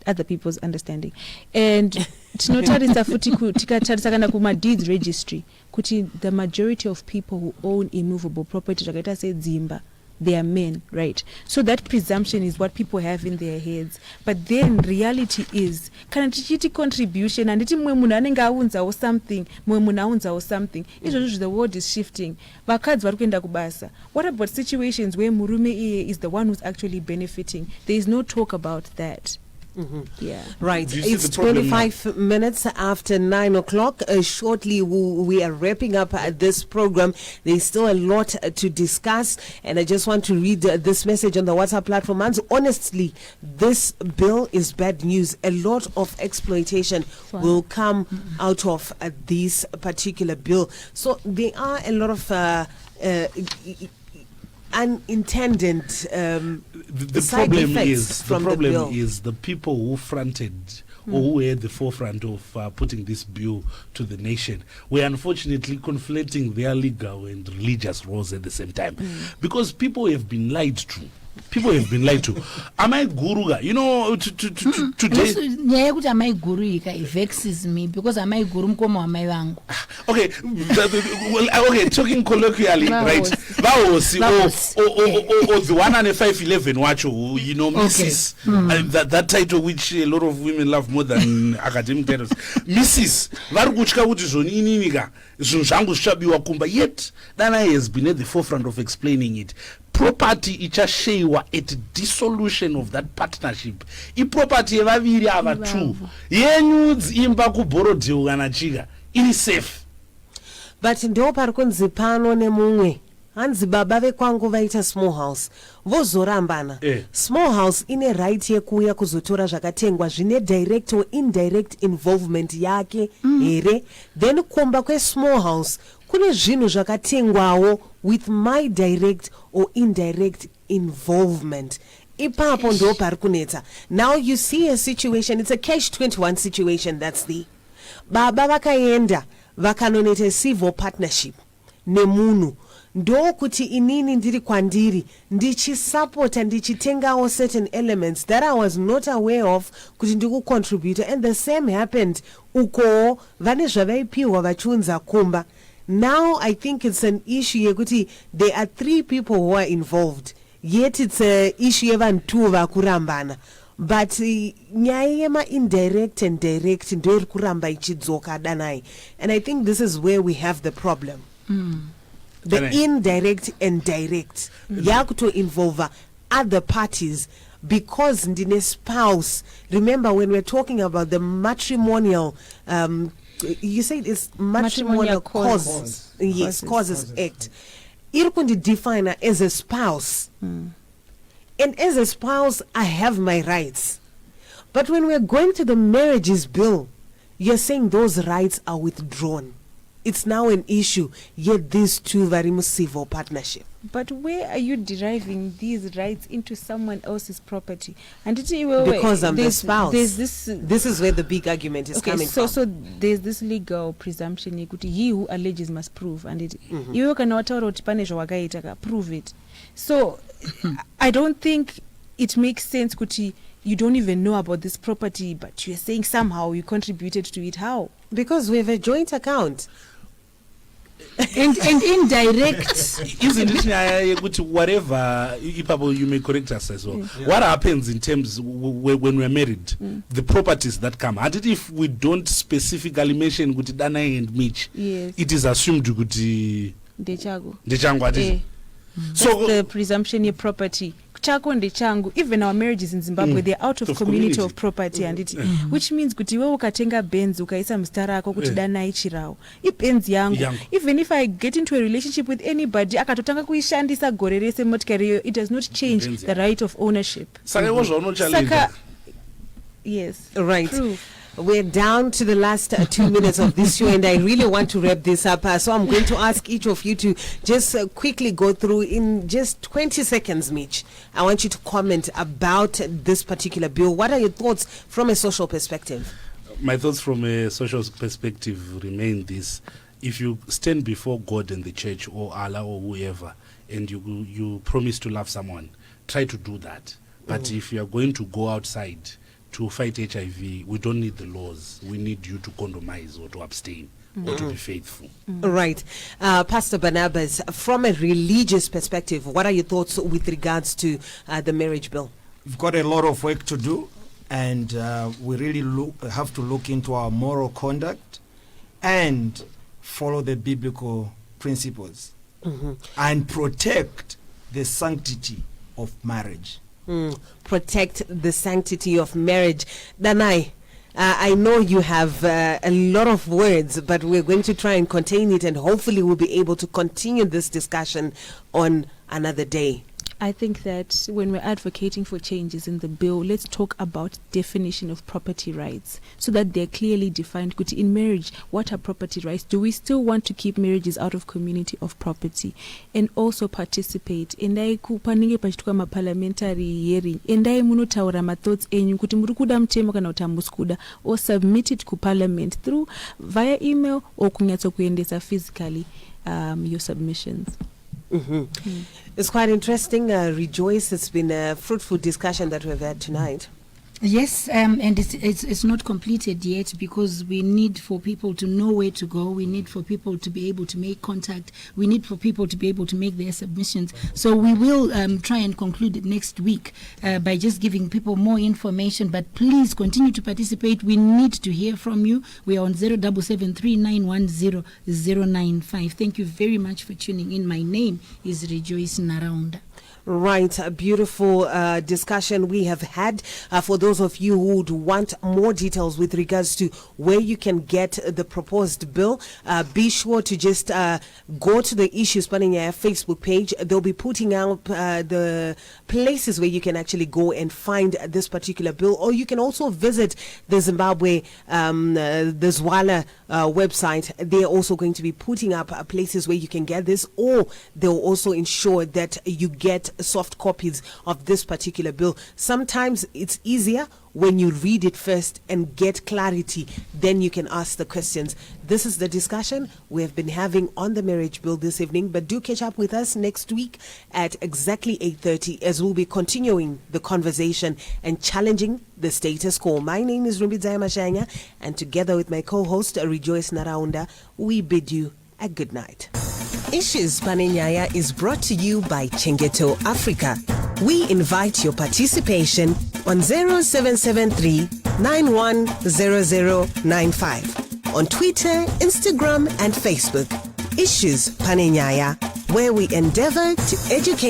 other people's understanding, and tinotarisa futi tikatarisa kana kuma deeds registry kuti the majority of people who own immovable property zvakaita sedzimba, they are men, right? So that presumption is what people have in their heads. But then reality is, kana tichiti contribution, anditi mwe munhu anenge aunzawo something, mwe munhu aunzawo something, izvozvo the world is shifting. Vakadzi vari kuenda kubasa. What about situations where murume iye is the one who's actually benefiting? There is no talk about that. Yeah. Right. It's 25 minutes after 9 o'clock. Shortly, we are wrapping up this program. There's still a lot to discuss, and I just want to read this message on the WhatsApp platform. And honestly, this bill is bad news. A lot of exploitation will come out of this particular bill. So there are a lot of unintended the side problem effects from the bill. is the people who fronted or who were at the forefront of putting this bill to the nation were unfortunately conflating their legal and religious roles at the same time, because people have been lied to People have been lied to. Am I guruga? You know, today. Nyaya yekuti amai guru ika it vexes me because amai guru mukoma wamai vangu. Okay, okay. Talking colloquially, right? Vaosi or the 10511 wacho, you know, Mrs. That title which a lot of women love more than academic titles. Mrs. Varukuchka kuti zonininika zvangu zvichabiwa kumba. Yet Dana has been at the forefront of explaining it. Property ichashayiwa at dissolution of that partnership. Property yevaviri ava two. Yenyu imba kuborodhiwa kana chika. It is safe. But ndo parikunzi pano nemumwe hanzi baba vekwangu vaita small house vozorambana. Small house ine right yekuuya kuzotora zvakatengwa zvine direct or indirect involvement yake here. Then kumba kwe small house kune zvinhu zvakatengwawo with my direct or indirect involvement. Ipapo ndo parikunetsa. Now you see a situation, it's a catch-21 situation. That's the baba vakaenda vakanonete civil partnership nemunhu ndo kuti inini ndiri kwandiri ndichisupporta ndichitengawo certain elements that I was not aware of kuti ndikucontribute, and the same happened uko vane zvavaipiwa vachiunza kumba. Now I think it's an issue yekuti there are 3 people who are involved, yet it's a issue yevanhu 2 vakurambana. But nyaya yema indirect and direct ndo iri kuramba ichidzoka danai, and I think this is where we have the problem. The indirect and direct yakuto involve other parties because ndine spouse. Remember when we're talking about the matrimonial you said it's matrimonial causes. Yes, causes act. Iri kundi define as a spouse. And as a spouse, I have my rights. But when we're going to the marriages bill, you're saying those rights are withdrawn. It's now an issue, yet these 2 very much civil partnership. But where are you deriving these rights into someone else's property? And because I'm the spouse. This is where the big argument is coming from. So there's this legal presumption yekuti he who alleges must prove, and it iwe kana wataura kuti pane zvawakaita prove it. So I don't think it makes sense kuti you don't even know about this property, but you're saying somehow you contributed to it. How? Because we have a joint account. and indirect. Isn't it Nyaya, whatever you may correct us as well. What happens in terms when we're married, the properties that come, and if we don't specifically mention Guti Dana and Mitch, it is assumed Guti Dechangu. So the presumption of property. Chako nde changu. Even our marriages in Zimbabwe, they're out of community of property, and it which means kuti wewe ukatenga Benz ukaisa mstara wako kuti dana ichirao ibenz yangu. Even if I get into a relationship with anybody akatotanga kuishandisa gore rese motikari, it does not change the right of ownership. Yes, right. True. We're down to the last 2 minutes of this show, and I really want to wrap this up. So I'm going to ask each of you to just quickly go through in just 20 seconds, Mitch. I want you to comment about this particular bill. What are your thoughts from a social perspective? My thoughts from a social perspective remain this. If you stand before God and the church or Allah or whoever, and you promise to love someone, try to do that. But if you are going to go outside to fight HIV, we don't need the laws. We need you to compromise or to abstain or to be faithful. Right. Pastor Barnabas, from a religious perspective, what are your thoughts with regards to the marriage bill? We've got a lot of work to do, and we really have to look into our moral conduct and follow the biblical principles and protect the sanctity of marriage. Protect the sanctity of marriage. Danai, I know you have a lot of words, but we're going to try and contain it, and hopefully we'll be able to continue this discussion on another day. I think that when we're advocating for changes in the bill, let's talk about definition of property rights so that they're clearly defined. In marriage, what are property rights? Do we still want to keep marriages out of community of property? And also participate. Endai kupanenge pachituka ma parliamentary hearing. Endai munotaura ma thoughts enyu kuti muri kuda mutemo kana kuti hamusikuda, or submit it ku parliament through via email or kunyatso kuendesa physically your submissions. It's quite interesting. Rejoice, it's been a fruitful discussion that we've had tonight. Yes, and it's not completed yet because we need for people to know where to go. We need for people to be able to make contact. We need for people to be able to make their submissions. So we will try and conclude it next week by just giving people more information. But please continue to participate. We need to hear from you. We are on 0773910095. Thank you very much for tuning in. My name is Rejoice Naraunda. Right, a beautiful discussion we have had. For those of you who would want more details with regards to where you can get the proposed bill, be sure to just go to the Issues Pane Nyaya Facebook page. They'll be putting out the places where you can actually go and find this particular bill, or you can also visit the Zimbabwe, the Zwala website. They're also going to be putting up places where you can get this, or they'll also ensure that you get soft copies of this particular bill. Sometimes it's easier when you read it first and get clarity, then you can ask the questions. This is the discussion we have been having on the marriage bill this evening, but do catch up with us next week at exactly 8:30 as we'll be continuing the conversation and challenging the status quo. My name is Rumbidzaya Mashanya, and together with my co-host Rejoice Naraunda, we bid you a good night. Issues Pane Nyaya is brought to you by Chengeto Africa. We invite your participation on 0773 910095 on Twitter, Instagram and Facebook. Issues Pane Nyaya, where we endeavor to educate